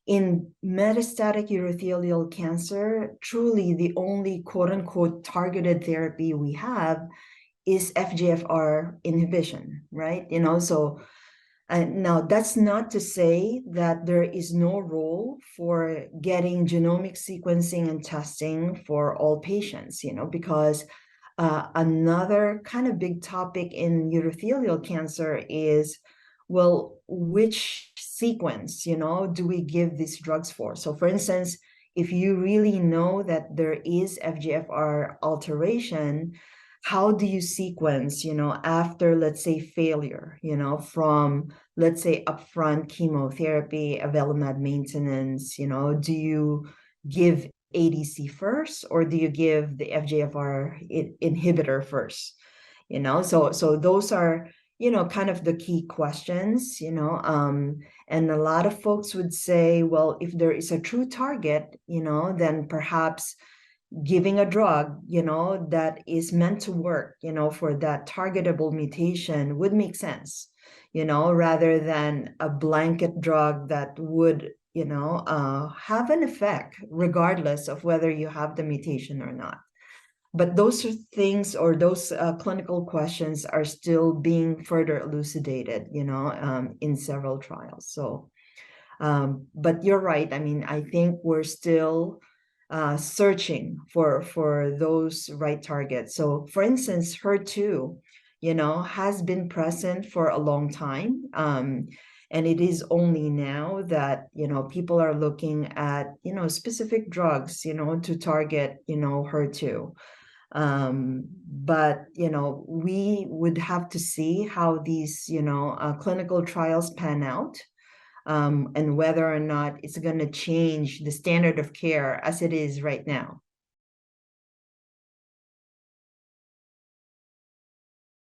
in metastatic urothelial cancer, truly the only quote unquote targeted therapy we have is FGFR inhibition, right? So now that's not to say that there is no role for getting genomic sequencing and testing for all patients, because another kind of big topic in urothelial cancer is, well, which sequence, do we give these drugs for? So for instance, if you really know that there is FGFR alteration, how do you sequence, after, let's say, failure, from, let's say, upfront chemotherapy, avelumab maintenance, do you give ADC first, or do you give the FGFR inhibitor first? So those are, kind of the key questions, and a lot of folks would say, well, if there is a true target, then perhaps giving a drug, that is meant to work, for that targetable mutation would make sense, rather than a blanket drug that would, have an effect regardless of whether you have the mutation or not. But those are things, or those clinical questions are still being further elucidated, in several trials. So, but you're right. I mean, I think we're still searching for those right targets. So for instance, HER2, has been present for a long time. And it is only now that, people are looking at, specific drugs, to target, HER2. But, we would have to see how these, clinical trials pan out. And whether or not it's going to change the standard of care as it is right now.